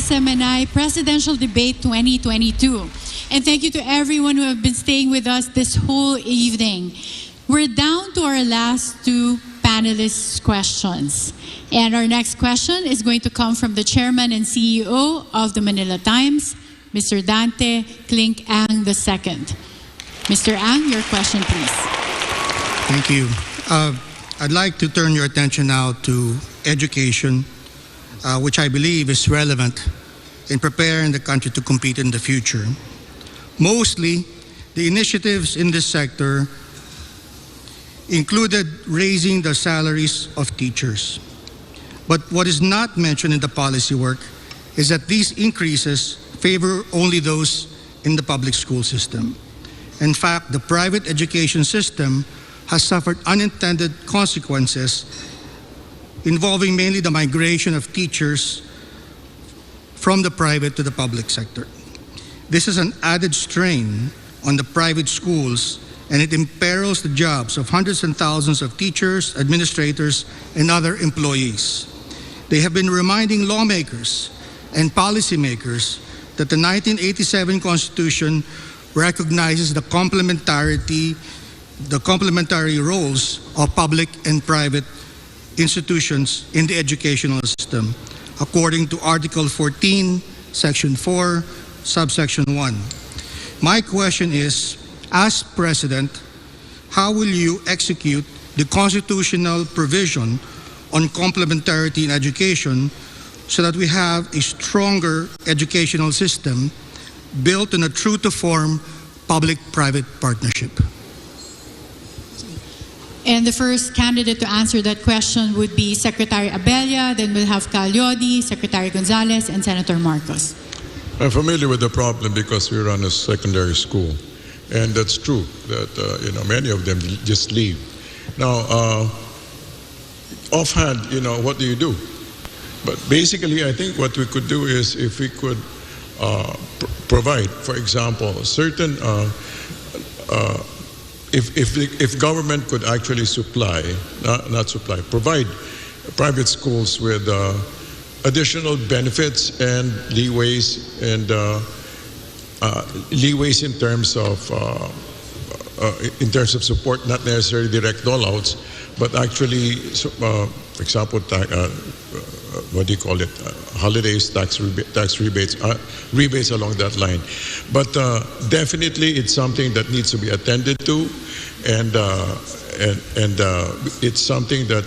SMNI Presidential Debate 2022. And thank you to everyone who have been staying with us this whole evening. We're down to our last two panelists' questions. And our next question is going to come from the Chairman and CEO of the Manila Times, Mr. Dante Clink Ang II. Mr. Ang, your question, please. Thank you. I'd like to turn your attention now to education, which I believe is relevant in preparing the country to compete in the future. Mostly, the initiatives in this sector included raising the salaries of teachers. But what is not mentioned in the policy work is that these increases favor only those in the public school system. In fact, the private education system has suffered unintended consequences involving mainly the migration of teachers from the private to the public sector. This is an added strain on the private schools, and it imperils the jobs of hundreds and thousands of teachers, administrators, and other employees. They have been reminding lawmakers and policymakers that the 1987 Constitution recognizes the complementary roles of public and private institutions in the educational system, according to Article 14, Section 4, Subsection 1. My question is, as President, how will you execute the constitutional provision on complementarity in education so that we have a stronger educational system built on a true-to-form public-private partnership? And the first candidate to answer that question would be Secretary Abella, then we'll have Calyodi, Secretary Gonzales, and Senator Marcos. I'm familiar with the problem because we run a secondary school. And that's true that many of them just leave. Now, offhand, what do you do? But basically, I think what we could do is if we could provide, for example, certain, if government could actually provide private schools with additional benefits and leeways in terms of support, not necessarily direct dolouts, but actually, for example, holidays, tax rebates, rebates along that line. But definitely, it's something that needs to be attended to, and it's something that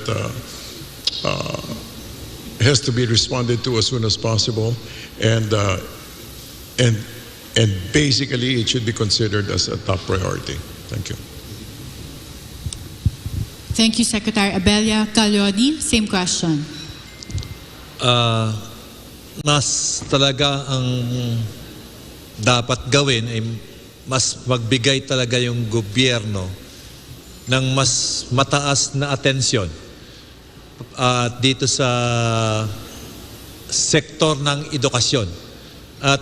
has to be responded to as soon as possible, and basically, it should be considered as a top priority. Thank you. Thank you, Secretary Abella. Calyodi, same question. Mas talaga ang dapat gawin ay mas magbigay talaga yung gobyerno ng mas mataas na atensyon dito sa sektor ng edukasyon. At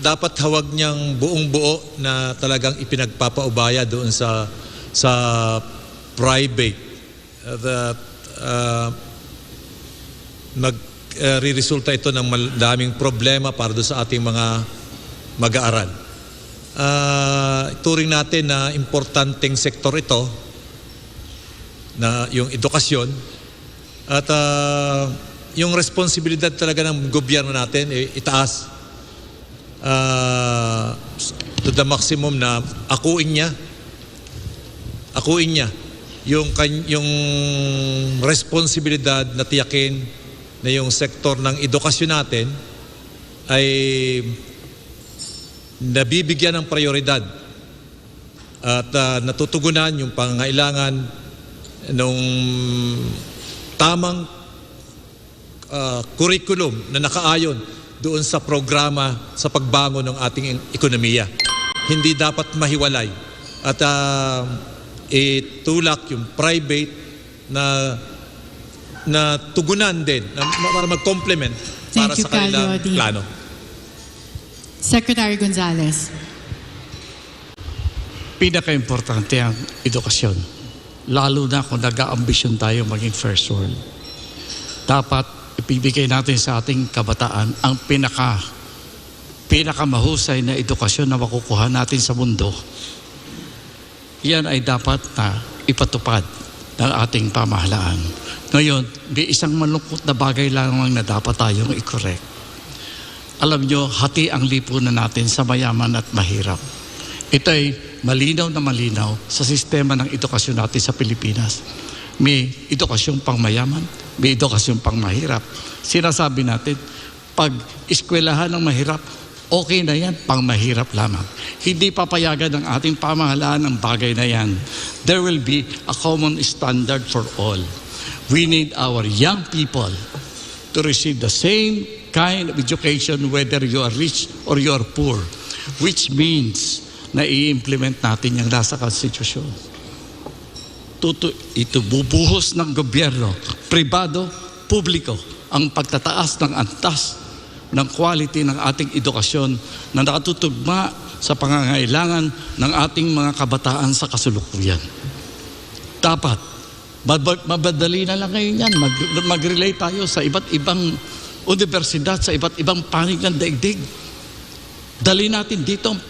dapat hawag niyang buong-buo na talagang ipinagpapaubaya doon sa private that nagre-resulta ito ng madaming problema para doon sa ating mga mag-aaral. Turing natin na importanteng sektor ito na yung edukasyon at yung responsibilidad talaga ng gobyerno natin itaas to the maximum na akuin niya yung responsibilidad na tiyakin na yung sektor ng edukasyon natin ay nabibigyan ng prioridad at natutugunan yung pangangailangan ng tamang curriculum na nakaayon doon sa programa sa pagbangon ng ating ekonomiya. Hindi dapat mahiwalay at itulak yung private na tugunan din para mag-complement para sa kanilang plano. Secretary Gonzales. Pinaka-importante ang edukasyon. Lalo na kung nag-aambisyon tayo maging first world. Dapat ipibigay natin sa ating kabataan ang pinakamahusay na edukasyon na makukuha natin sa mundo, yan ay dapat na ipatupad ng ating pamahalaan. Ngayon, may isang malungkot na bagay lamang na dapat tayong i-correct. Alam nyo, hati ang lipunan natin sa mayaman at mahirap. Ito ay malinaw na malinaw sa sistema ng edukasyon natin sa Pilipinas. May edukasyong pang mayaman, may edukasyong pang mahirap. Sinasabi natin, pag eskwelahan ng mahirap, okay na yan, pang mahirap lamang. Hindi papayagan ng ating pamahalaan ang bagay na yan. There will be a common standard for all. We need our young people to receive the same kind of education whether you are rich or you are poor, which means na i-implement natin yung nasa konstitusyon. Ito bubuhos ng gobyerno, pribado, publiko, ang pagtataas ng antas ng quality ng ating edukasyon na nakatutugma sa pangangailangan ng ating mga kabataan sa kasalukuyan. Dapat, mabadali na lang ngayon yan. Mag-relate tayo sa iba't ibang universidad, sa iba't ibang panig ng daigdig. Dali natin dito ang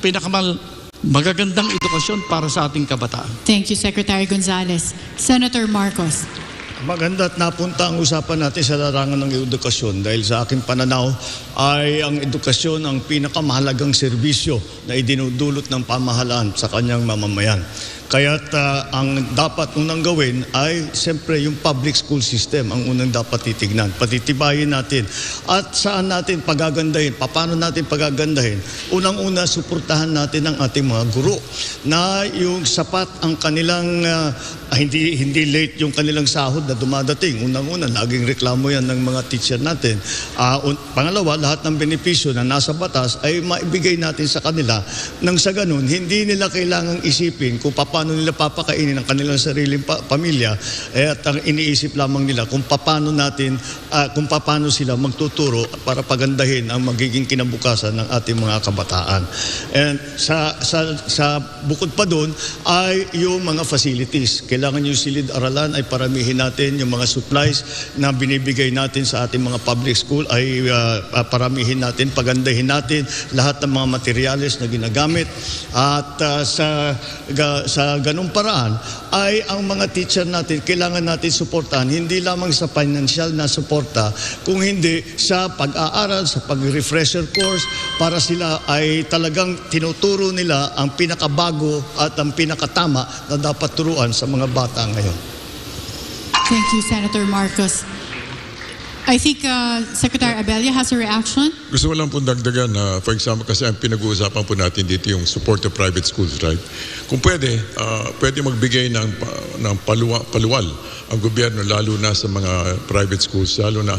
magagandang edukasyon para sa ating kabataan. Thank you, Secretary Gonzales. Senator Marcos. Maganda at napunta ang usapan natin sa larangan ng edukasyon dahil sa aking pananaw ay ang edukasyon ang pinakamahalagang serbisyo na idinudulot ng pamahalaan sa kanyang mamamayan. Kaya't ang dapat unang gawin ay siyempre yung public school system ang unang dapat titignan. Patitibayin natin. At saan natin pagagandahin? Paano natin pagagandahin? Unang-una, suportahan natin ang ating mga guro na yung sapat ang kanilang hindi late yung kanilang sahod na dumadating. Unang-una, laging reklamo yan ng mga teacher natin. Pangalawa, lahat ng benepisyo na nasa batas ay maibigay natin sa kanila nang sa ganun, hindi nila kailangang isipin kung paano nila papakainin ang kanilang sariling pamilya at ang iniisip lamang nila kung paano sila magtuturo para pagandahin ang magiging kinabukasan ng ating mga kabataan. And sa bukod pa doon ay yung mga facilities. Kailangan yung silid-aralan ay paramihin natin, yung mga supplies na binibigay natin sa ating mga public school ay paramihin natin, pagandahin natin lahat ng mga materyales na ginagamit at sa ganung paraan ay ang mga teacher natin kailangan natin suportahan hindi lamang sa financial na suporta kung hindi sa pag-aaral, sa pag-refresher course para sila ay talagang tinuturo nila ang pinakabago at ang pinakatama na dapat turuan sa mga bata ngayon. Thank you, Senator Marcos. I think Secretary Abella has a reaction. Gusto ko lang pong dagdagan na, for example, kasi ang pinag-uusapan po natin dito yung support to private schools, right? Kung pwede magbigay ng paluwal ang gobyerno, lalo na sa mga private schools, lalo na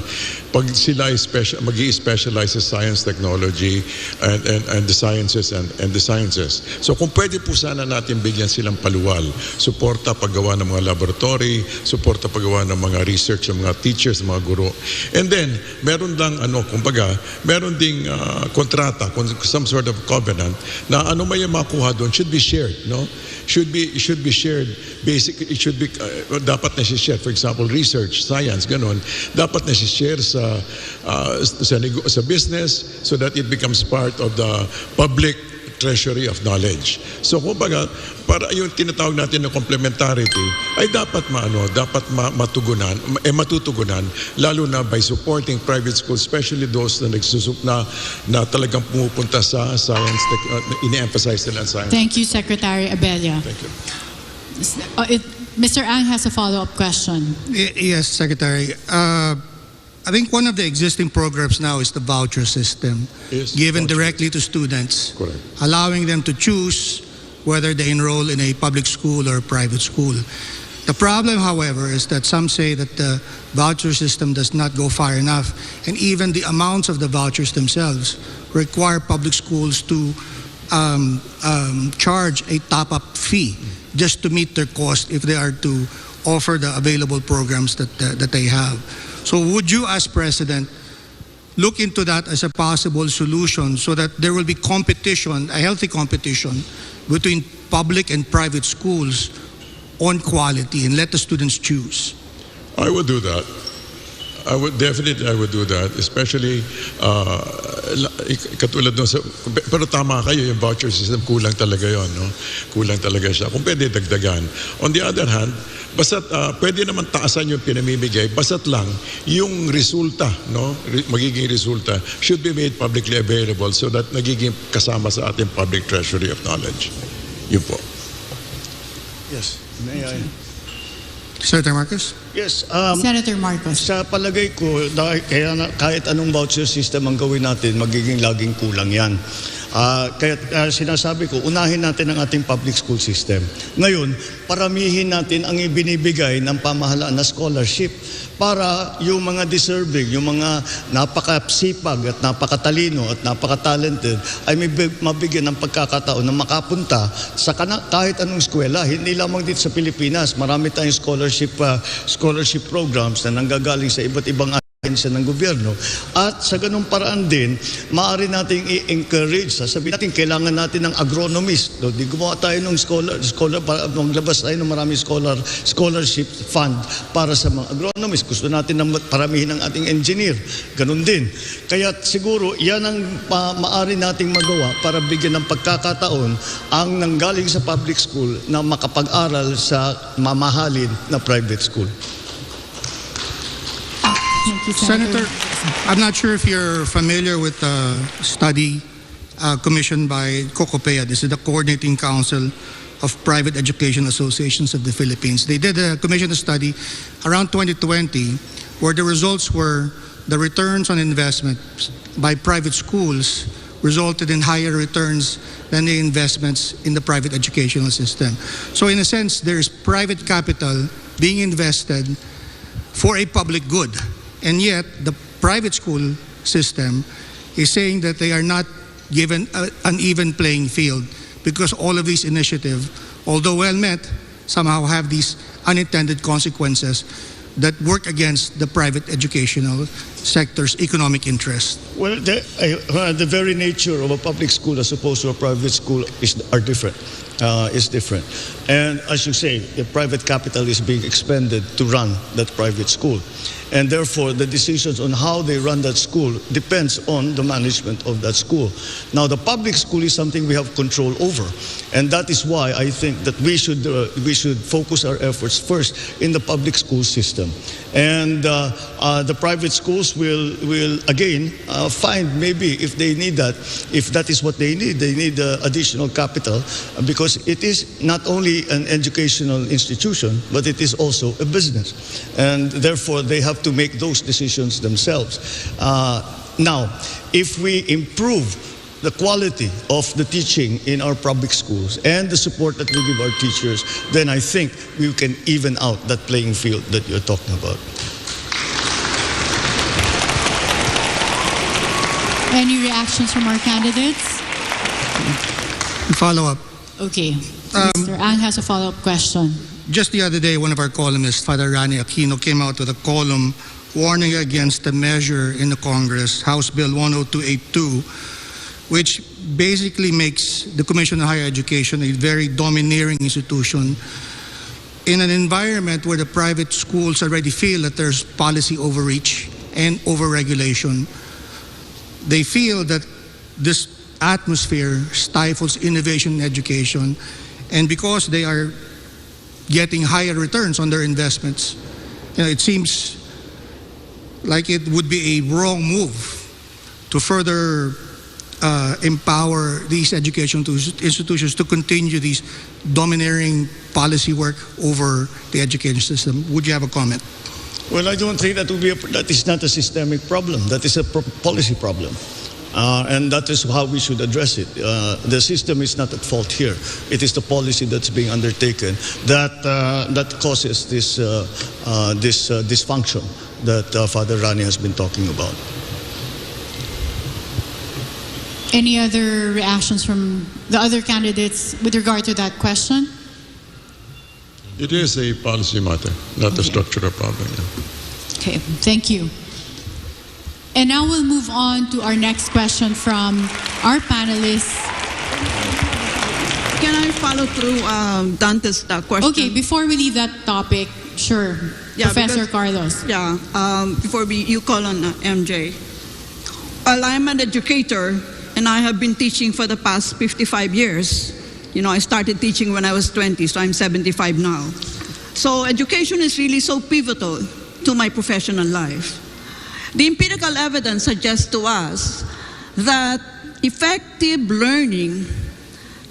pag sila mag-i-specialize sa science, technology, and the sciences and the sciences. So kung pwede po sana natin bigyan silang paluwal, suporta paggawa ng mga laboratory, suporta paggawa ng mga research ng mga teachers, mga guro. And then, meron lang, meron ding kontrata, some sort of covenant, na ano may makuha doon should be shared, no? Should be shared. Basically, it should be, dapat na share. For example, research, science, ganon. Dapat na share sa business so that it becomes part of the public treasury of knowledge. So kumbaga, para yung tinatawag natin na complementarity ay dapat matutugunan lalo na by supporting private schools, especially those na talagang pumupunta sa science, ini-emphasize nila science. Thank you, Secretary Abella. Thank you. Mr. Ang has a follow-up question. Yes, Secretary. I think one of the existing programs now is the voucher system, given directly to students, correct, allowing them to choose whether they enroll in a public school or a private school. The problem, however, is that some say that the voucher system does not go far enough, and even the amounts of the vouchers themselves require public schools to charge a top-up fee just to meet their cost if they are to offer the available programs that they have. So would you, as President, look into that as a possible solution so that there will be competition, a healthy competition between public and private schools on quality, and let the students choose? I would do that. I would do that, especially katulad nung pero tama kayo, yung voucher system kulang talaga yon, no? Kulang talaga siya. Kung pwede dagdagan. On the other hand, basta't pwede naman taasan yung pinamimigay, basta't lang yung resulta, no? Magiging resulta should be made publicly available so that nagiging kasama sa ating public treasury of knowledge. Yun po. Yes, may I? Senator Marcos? Yes. Senator Marcos. Sa palagay ko, kahit anong voucher system ang gawin natin, magiging laging kulang yan. Kaya sinasabi ko, unahin natin ang ating public school system. Ngayon, paramihin natin ang ibinibigay ng pamahalaan na scholarship para yung mga deserving, yung mga napakasipag at napakatalino at napakatalented ay mabigyan ng pagkakataon na makapunta sa kahit anong eskwela. Hindi lamang dito sa Pilipinas, marami tayong scholarship programs na nanggagaling sa iba't ibang ahensya ng gobyerno. At sa ganung paraan din, maaari nating i-encourage. Sabihin natin, kailangan natin ng agronomist. Di gumawa tayo ng scholar para maglabas tayo ng maraming scholarship fund para sa mga agronomist. Gusto natin na paramihin ng ating engineer. Ganun din. Kaya siguro, yan ang maaari nating magawa para bigyan ng pagkakataon ang nanggaling sa public school na makapag-aral sa mamahalin na private school. Thank you, Senator, I'm not sure if you're familiar with a study commissioned by COCOPEA. This is the Coordinating Council of Private Education Associations of the Philippines. They did commissioned a study around 2020 where the results were the returns on investment by private schools resulted in higher returns than the investments in the private educational system. So in a sense, there's private capital being invested for a public good. And yet, the private school system is saying that they are not given an even playing field because all of these initiatives, although well meant, somehow have these unintended consequences that work against the private educational sector's economic interest. Well, the very nature of a public school as opposed to a private school is different. And as you say, the private capital is being expended to run that private school. And therefore, the decisions on how they run that school depends on the management of that school. Now, the public school is something we have control over. And that is why I think that we should focus our efforts first in the public school system. And the private schools will again find maybe if they need that, if that is what they need additional capital because it is not only an educational institution, but it is also a business. And therefore, they have to make those decisions themselves. Now, if we improve the quality of the teaching in our public schools and the support that we give our teachers, then I think we can even out that playing field that you're talking about. Any reactions from our candidates? Follow up. Okay. Mr. Ang has a follow-up question. Just the other day, one of our columnists, Father Rani Aquino, came out with a column warning against a measure in the Congress, House Bill 10282, which basically makes the Commission on Higher Education a very domineering institution in an environment where the private schools already feel that there's policy overreach and overregulation. They feel that this atmosphere stifles innovation in education, and because they are getting higher returns on their investments, it seems like it would be a wrong move to further empower these educational institutions to continue these domineering policy work over the education system. Would you have a comment? Well, I don't think that is not a systemic problem. That is a policy problem. And that is how we should address it. The system is not at fault here. It is the policy that's being undertaken that causes this dysfunction that Father Rani has been talking about. Any other reactions from the other candidates with regard to that question? It is a policy matter, not a structural problem. Yeah. Okay, thank you. And now we'll move on to our next question from our panelists. Can I follow through Dante's question? Okay, before we leave that topic, Sure. Yeah, Professor because- Carlos. Yeah, before you call on MJ. Well, I'm an educator, and I have been teaching for the past 55 years. You know, I started teaching when I was 20, so I'm 75 now. So education is really so pivotal to my professional life. The empirical evidence suggests to us that effective learning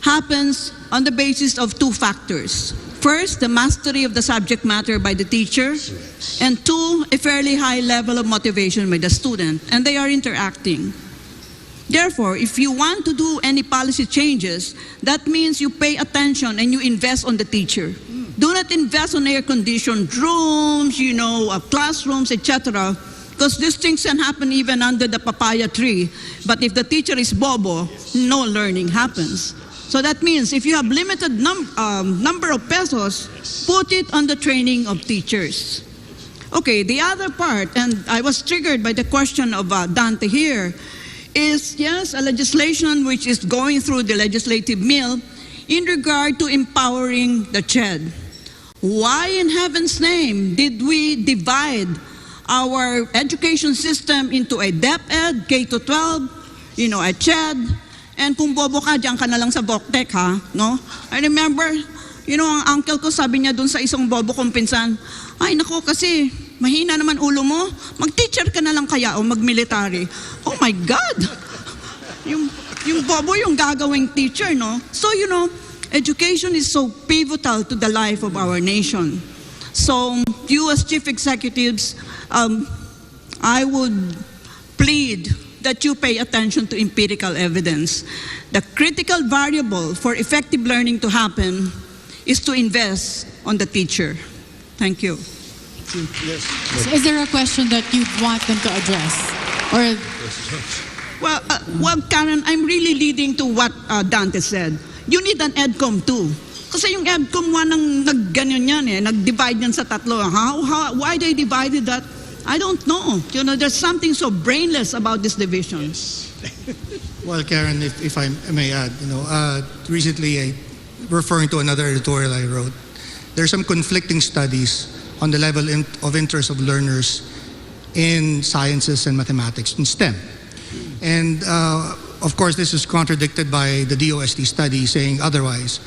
happens on the basis of two factors. First, the mastery of the subject matter by the teacher, and two, a fairly high level of motivation by the student, and they are interacting. Therefore, if you want to do any policy changes, that means you pay attention and you invest on the teacher. Do not invest on air-conditioned rooms, classrooms, etc., because these things can happen even under the papaya tree. But if the teacher is bobo, no learning happens. So that means if you have limited number of pesos, put it on the training of teachers. Okay, the other part, and I was triggered by the question of Dante here, is yes, a legislation which is going through the legislative mill in regard to empowering the CHED. Why in heaven's name did we divide our education system into a DepEd, K-12, a CHED, and kung bobo ka, diyan ka na lang sa VOCTEC, ha? No? I remember, ang uncle ko sabi niya dun sa isang bobo kong pinsan, ay nako kasi mahina naman ulo mo, mag-teacher ka na lang kaya o mag-military. Oh my God! yung bobo yung gagawing teacher, no? So, education is so pivotal to the life of our nation. So, you as chief executives, I would plead that you pay attention to empirical evidence. The critical variable for effective learning to happen is to invest on the teacher. Thank you. Yes. So is there a question that you want them to address? Or Well, Karen, I'm really leading to what Dante said. You need an EDCOM too. Kasi yung EDCOM 1 ang nagganyan yan nag-divide yan sa tatlo. Why they divided that? I don't know. There's something so brainless about this division. Well, Karen, if I may add, recently, referring to another editorial I wrote, there's some conflicting studies on the level of interest of learners in sciences and mathematics, in STEM. And of course, this is contradicted by the DOST study saying otherwise.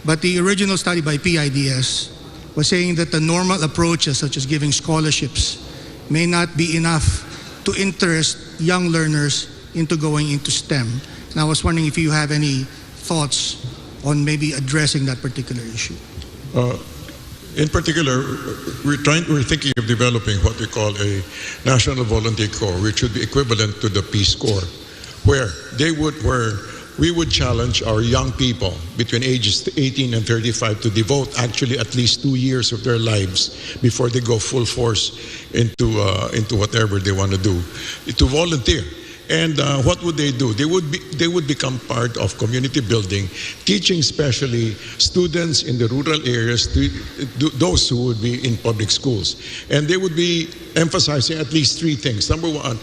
But the original study by PIDS was saying that the normal approaches, such as giving scholarships, may not be enough to interest young learners into going into STEM. And I was wondering if you have any thoughts on maybe addressing that particular issue. In particular, we're thinking of developing what we call a National Volunteer Corps, which would be equivalent to the Peace Corps, where we would challenge our young people between ages 18 and 35 to devote actually at least 2 years of their lives before they go full force into whatever they want to do, to volunteer. And what would they do? They would become part of community building, teaching especially students in the rural areas, those who would be in public schools. And they would be emphasizing at least 3 things. Number 1,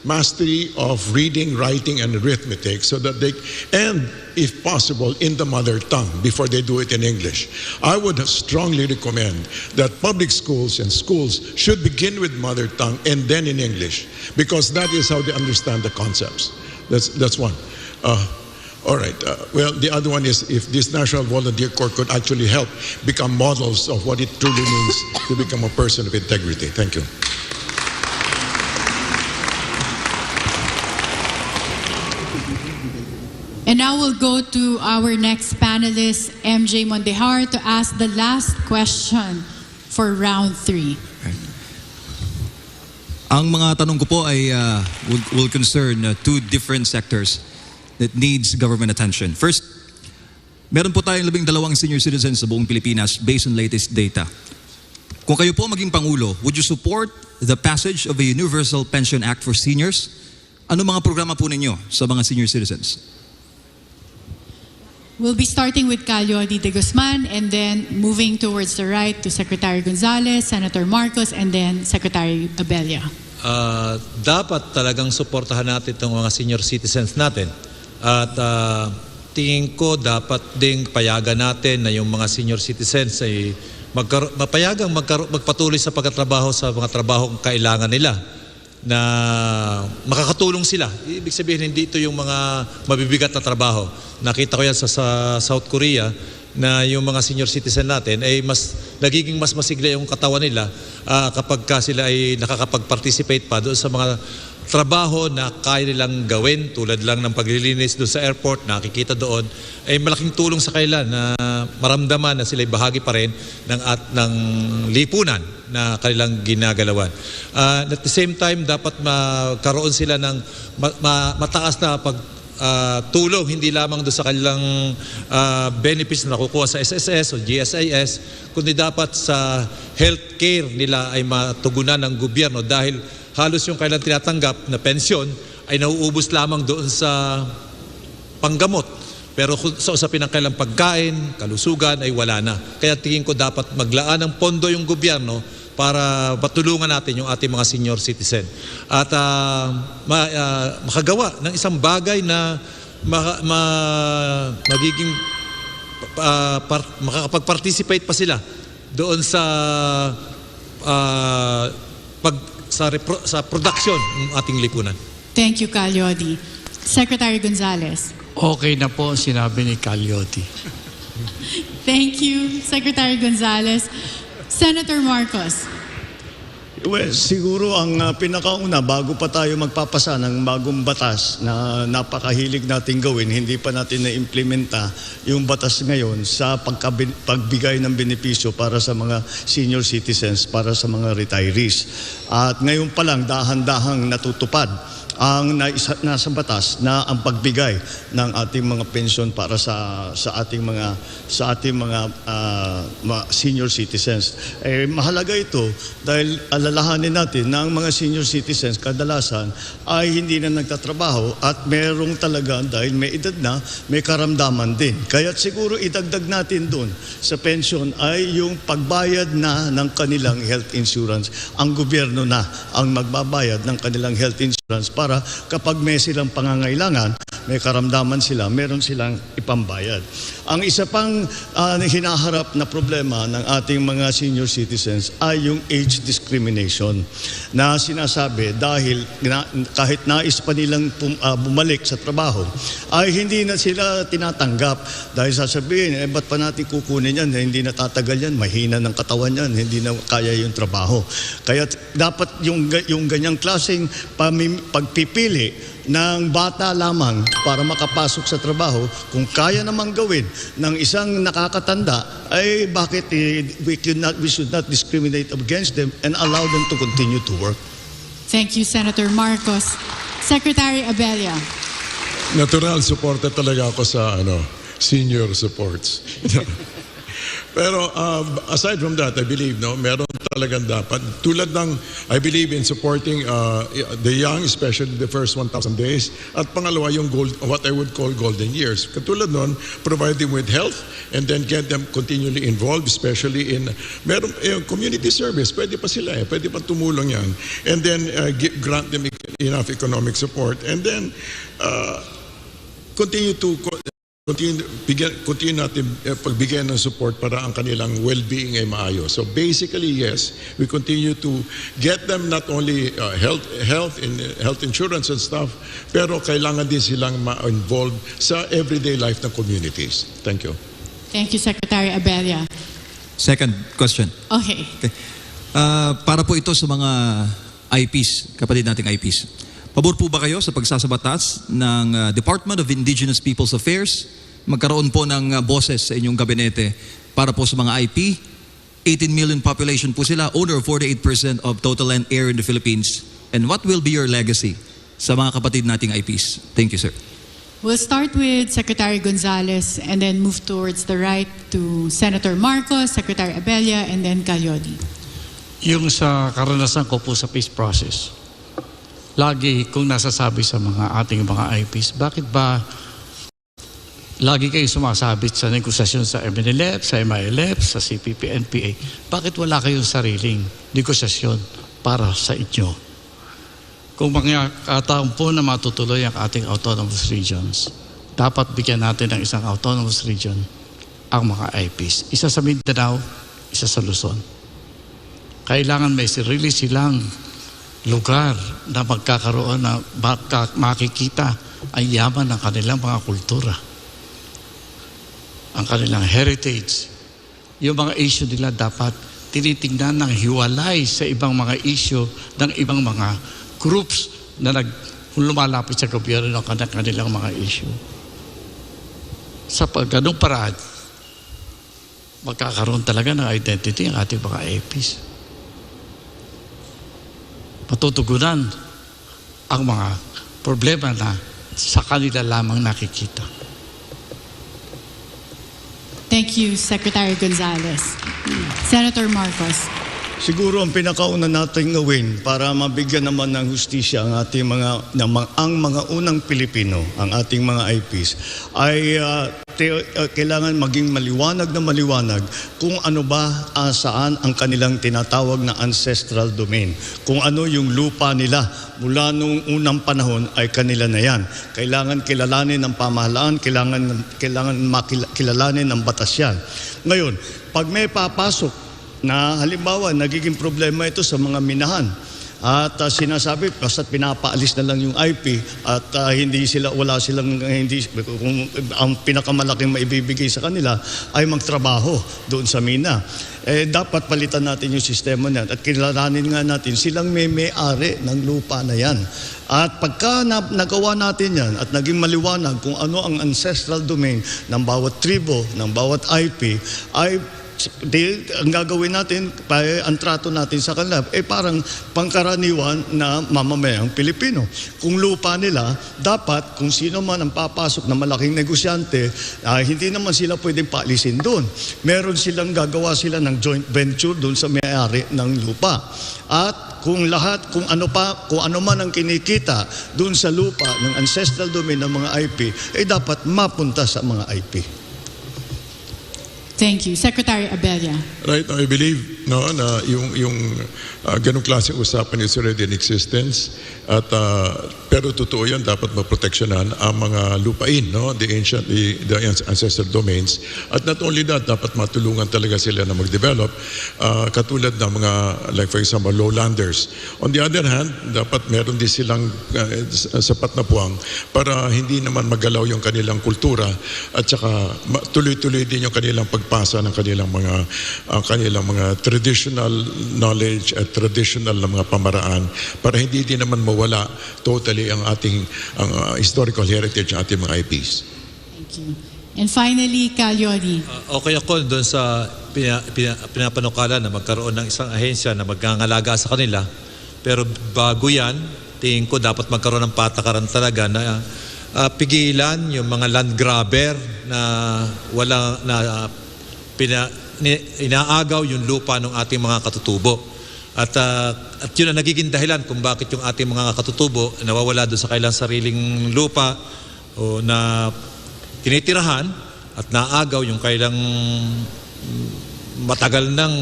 mastery of reading, writing, and arithmetic, so that and if possible, in the mother tongue before they do it in English. I would strongly recommend that public schools and schools should begin with mother tongue and then in English, because that is how they understand the concepts. That's one. All right. Well, the other one is if this National Volunteer Corps could actually help become models of what it truly means to become a person of integrity. Thank you. And now we'll go to our next panelist, MJ Mondejar, to ask the last question for round 3. Ang mga tanong ko po ay will concern 2 different sectors that needs government attention. First, meron po tayong 12 senior citizens sa buong Pilipinas based on latest data. Kung kayo po maging Pangulo, would you support the passage of a Universal Pension Act for seniors? Ano mga programa po ninyo sa mga senior citizens? We'll be starting with Calio de Guzman and then moving towards the right to Secretary Gonzales, Senator Marcos, and then Secretary Abella. Dapat talagang suportahan natin itong mga senior citizens natin. At tingin ko dapat ding payagan natin na yung mga senior citizens ay mapayagang magpatuloy sa pagtatrabaho sa mga trabahong kailangan nila na makakatulong sila. Ibig sabihin, hindi ito yung mga mabibigat na trabaho. Nakita ko yan sa South Korea na yung mga senior citizen natin ay nagiging mas masigla yung katawan nila kapag sila ay nakakapag-participate pa doon sa mga trabaho na kaya nilang gawin, tulad lang ng paglilinis doon sa airport, nakikita doon, ay malaking tulong sa kanila na maramdaman na sila ay bahagi pa rin ng lipunan na kanilang ginagalawan. At the same time, dapat magkaroon sila ng mataas na tulong, hindi lamang doon sa kanilang benefits na nakukuha sa SSS o GSIS, kundi dapat sa healthcare nila ay matugunan ng gobyerno dahil halos yung kailang tinatanggap na pensyon ay nauubos lamang doon sa panggamot. Pero sa usapin ng kailang pagkain, kalusugan ay wala na. Kaya tingin ko dapat maglaan ng pondo yung gobyerno para patulungan natin yung ating mga senior citizen. At makagawa ng isang bagay na magiging makakapag-participate pa sila doon sa sa production ng ating lipunan. Thank you, Calyodi. Secretary Gonzales. Okay na po sinabi ni Calyodi. Thank you, Secretary Gonzales. Senator Marcos. Well, siguro ang pinakauna, bago pa tayo magpapasa ng bagong batas na napakahilig nating gawin, hindi pa natin na-implementa yung batas ngayon sa pagbigay ng benepisyo para sa mga senior citizens, para sa mga retirees. At ngayon pa lang, dahan-dahang natutupad ang nasa batas na ang pagbigay ng ating mga pensyon para sa ating mga senior citizens. Mahalaga ito dahil alalahanin natin na ang mga senior citizens kadalasan ay hindi na nagtatrabaho at merong talaga dahil may edad na, may karamdaman din. Kaya siguro idagdag natin doon sa pensyon ay yung pagbayad na ng kanilang health insurance. Ang gobyerno na ang magbabayad ng kanilang health insurance para kapag may silang pangangailangan, may karamdaman sila, meron silang ipambayad. Ang isa pang hinaharap na problema ng ating mga senior citizens ay yung age discrimination na sinasabi dahil kahit nais pa nilang bumalik sa trabaho ay hindi na sila tinatanggap dahil sasabihin, ba't pa natin kukunin yan? Hindi natatagal yan, mahina ng katawan yan, hindi na kaya yung trabaho. Kaya dapat yung ganyang klaseng pagpipili ng bata lamang para makapasok sa trabaho, kung kaya namang gawin ng isang nakakatanda, ay bakit we should not discriminate against them and allow them to continue to work. Thank you, Senator Marcos. Secretary Abella. Natural supporter talaga ako sa senior supports. Pero aside from that, I believe meron talagang dapat. Tulad ng, I believe in supporting the young, especially the first 1,000 days. At pangalawa, yung what I would call golden years. Katulad nun, provide them with health and then get them continually involved, especially in community service. Pwede pa sila pwede pa tumulong yan. And then grant them enough economic support. And then continue natin pagbigyan ng support para ang kanilang well-being ay maayos. So basically, yes, we continue to get them not only health insurance and stuff, pero kailangan din silang ma-involved sa everyday life ng communities. Thank you. Thank you, Secretary Abella. Second question. Okay. Para po ito sa mga IPs, kapatid nating IPs. Pabor po ba kayo sa pagsasabatas ng Department of Indigenous Peoples Affairs? Magkaroon po ng boses sa inyong gabinete para po sa mga IP. 18 million population po sila, owner of 48% of total land air in the Philippines. And what will be your legacy sa mga kapatid nating IPs? Thank you, sir. We'll start with Secretary Gonzales and then move towards the right to Senator Marcos, Secretary Abella, and then Calyodi. Yung sa karanasan ko po sa peace process, lagi kong nasasabi sa ating mga IPs, bakit ba lagi kayo sumasabit sa negosasyon sa MNLF, sa MILF, sa CPP, NPA? Bakit wala kayong sariling negosasyon para sa inyo? Kung mga kataon po na matutuloy ang ating autonomous regions, dapat bigyan natin ng isang autonomous region ang mga IPs. Isa sa Mindanao, isa sa Luzon. Kailangan may sarili silang lugar na magkakaroon na makikita ang yaman ng kanilang mga kultura, ang kanilang heritage. Yung mga issue nila dapat tinitingnan ng hiwalay sa ibang mga issue ng ibang mga groups na lumalapit sa gobyerno ng kanilang mga issue. Sa ganung paraan, magkakaroon talaga ng identity ang ating mga APs. Matutugunan ang mga problema na sa kanila lamang nakikita. Thank you, Secretary Gonzales. Senator Marcos. Siguro ang pinakauna natin gawin para mabigyan naman ng hustisya ang ating mga unang Pilipino, ang ating mga IPs, ay kailangan maging maliwanag kung ano ba saan ang kanilang tinatawag na ancestral domain. Kung ano yung lupa nila mula nung unang panahon ay kanila na yan. Kailangan kilalanin ng pamahalaan, kailangan kilalanin ng batas yan. Ngayon, pag may papasok na halimbawa nagiging problema ito sa mga minahan at sinasabi basta't pinapaalis na lang yung IP at kung ang pinakamalaking maibibigay sa kanila ay magtrabaho doon sa mina, dapat palitan natin yung sistema niyan at kilalanin nga natin silang may-ari ng lupa na yan. At pagka nagawa natin yan at naging maliwanag kung ano ang ancestral domain ng bawat tribo, ng bawat IP, ay ang gagawin natin, ang trato natin sa kanila, parang pangkaraniwan na mamamayang Pilipino. Kung lupa nila, dapat kung sino man ang papasok na malaking negosyante, hindi naman sila pwedeng paalisin doon. Meron silang gagawa sila ng joint venture doon sa may-ari ng lupa. At kung ano man ang kinikita doon sa lupa ng ancestral domain ng mga IP, dapat mapunta sa mga IP. Thank you. Secretary Abella. Right, I believe na yung ganong klaseng usapan is already in existence at pero totoo yan, dapat maproteksyonan ang mga lupain, the ancestral domains, at not only that, dapat matulungan talaga sila na mag-develop katulad ng mga, like for example, lowlanders. On the other hand, dapat meron din silang sapat na puwang para hindi naman magalaw yung kanilang kultura at saka tuloy-tuloy din yung kanilang pagpasa ng kanilang mga traditional knowledge at traditional na mga pamaraan para hindi din naman mawala totally ang ating historical heritage ng ating mga IPs. Thank you. And finally, Calyoni. Okay ako doon sa pinapanukala na magkaroon ng isang ahensya na magngangalaga sa kanila. Pero bago yan, tingin ko dapat magkaroon ng patakaran talaga na pigilan yung mga land grabber na inaagaw yung lupa ng ating mga katutubo. At yun ang nagiging dahilan kung bakit yung ating mga katutubo nawawala doon sa kailang sariling lupa o na tinitirahan at naagaw yung kailang matagal nang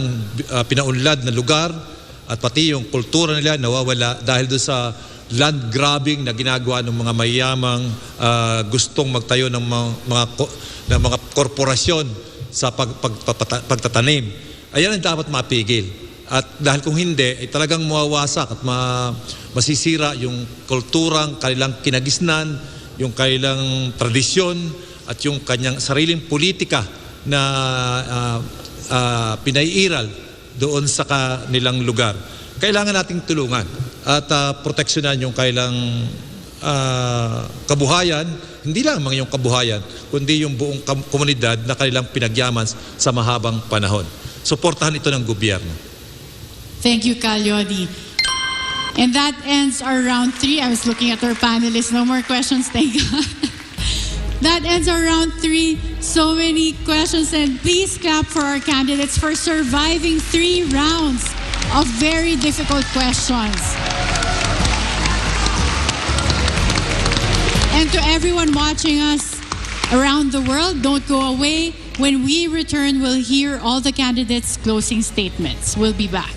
pinaunlad na lugar at pati yung kultura nila nawawala dahil doon sa land grabbing na ginagawa ng mga mayamang gustong magtayo ng mga korporasyon sa pagtatanim. Ayan ang dapat mapigil. At dahil kung hindi, ay talagang mawawasak at masisira yung kulturang kanilang kinagisnan, yung kanilang tradisyon at yung kanyang sariling politika na pinaiiral doon sa kanilang lugar. Kailangan nating tulungan at proteksyonan yung kanilang kabuhayan, hindi lamang yung kabuhayan, kundi yung buong komunidad na kanilang pinagyaman sa mahabang panahon. Suportahan ito ng gobyerno. Thank you, Calyoni. And that ends our round 3. I was looking at our panelists. No more questions, thank God. That ends our round 3. So many questions, and please clap for our candidates for surviving 3 rounds of very difficult questions. And to everyone watching us around the world, don't go away. When we return, we'll hear all the candidates' closing statements. We'll be back.